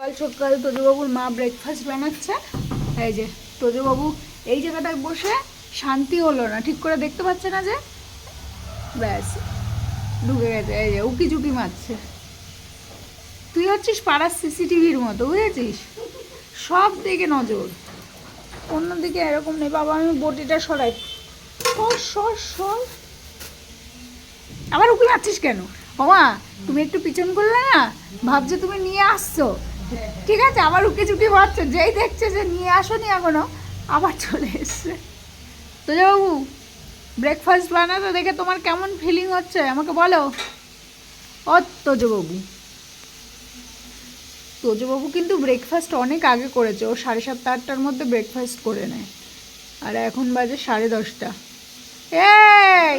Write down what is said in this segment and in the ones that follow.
সকাল সকাল তোজবাবুর মা ব্রেকফাস্ট বানাচ্ছে। এই যে তোজবাবু এই জায়গাটায় বসে শান্তি হলো না, ঠিক করে দেখতে পাচ্ছে না যে ব্যাস ঢুকে গেছে। এই যে উকি ঝুঁকি মারছে। তুই হচ্ছিস পাড়ার সিসিটিভির মতো, বুঝেছিস? সব দিকে নজর, অন্যদিকে এরকম নেই। বাবা আমি বটিটা সরাই। সর সর সর, আবার উকি মারছিস কেন? ওমা তুমি একটু পিছন করলে না, ভাবছে তুমি নিয়ে আসছো, ঠিক আছে? আবার উকি ঝুঁকি মারছে, যেই দেখছে যে নিয়ে আসোনি এখনো, আবার চলে এসছে। তো বাবু ব্রেকফাস্ট বানাতে দেখে তোমার কেমন ফিলিং হচ্ছে আমাকে বলো। ও তোজবাবু, তোজবাবু কিন্তু ব্রেকফাস্ট অনেক আগে করেছে। ও 7:30 8টার মধ্যে ব্রেকফাস্ট করে নেয়, আর এখন বাজে 10:30। এই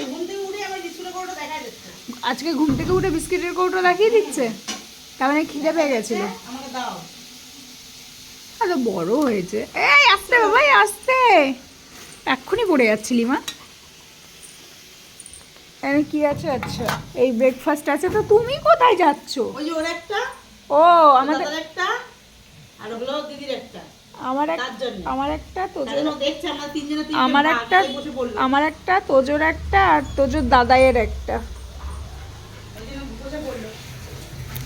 আজকে ঘুম থেকে উঠে বিস্কিটের কৌটো দেখিয়ে দিচ্ছে, তার মানে খিদে পেয়ে গেছিল। আচ্ছা বড় হয়েছে। এই আসতে বাবাই আসতে, এক্ষুনি পড়ে যাচ্ছিলি মা। এখানে কি আছে? আচ্ছা এই ব্রেকফাস্ট আছে। তো তুমি কোথায় যাচ্ছ? ও আমাদের একটা, আর হলো দিদির একটা, আমার একটা তোজোর, আমার একটা তোজোর একটা, আর তোজোর দাদাইয়ের একটা।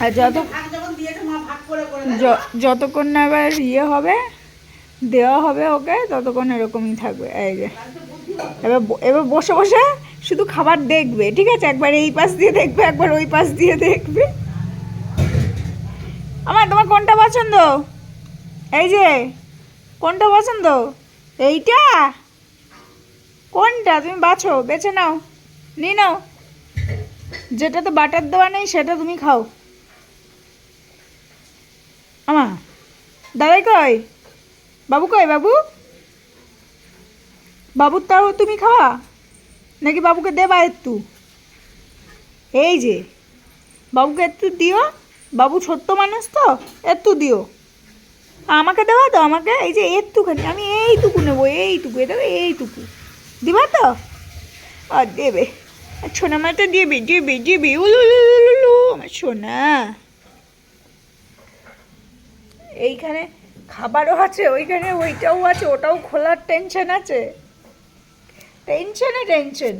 আর যতক্ষণ না আবার ইয়ে হবে, দেওয়া হবে ওকে, ততক্ষণ এরকমই থাকবে। এই যে এবার এবার বসে বসে শুধু খাবার দেখবে, ঠিক আছে? একবার এই পাশ দিয়ে দেখবে, একবার ওই পাশ দিয়ে দেখবে। আমার তোমার কোনটা পছন্দ? এই যে কোনটা পছন্দ? এইটা? কোনটা তুমি বাছো, বেছে নাও, নিয়ে নাও। যেটাতে বাটার দেওয়া নেই সেটা তুমি খাও। আমা দাদাই কই? বাবু কই? বাবু, বাবুর তাও তুমি খাওয়া নাকি বাবুকে দেবা একটু? এই যে বাবুকে একটু দিও, বাবু ছোট্ট মানুষ তো, একটু দিও। আমাকে দেওয়া তো, আমাকে এই যে একটুখানি, আমি এইটুকু নেবো, এইটুকু, এটা এইটুকু দিবা তো? আর দেবে, আর সোনা মাটা দেবে দেবে দেবে, উলু আমার সোনা। এইখানে খাবারও আছে, ওইখানে ওইটাও আছে, ওটাও খোলার টেনশন আছে। টেনশনে টেনশন।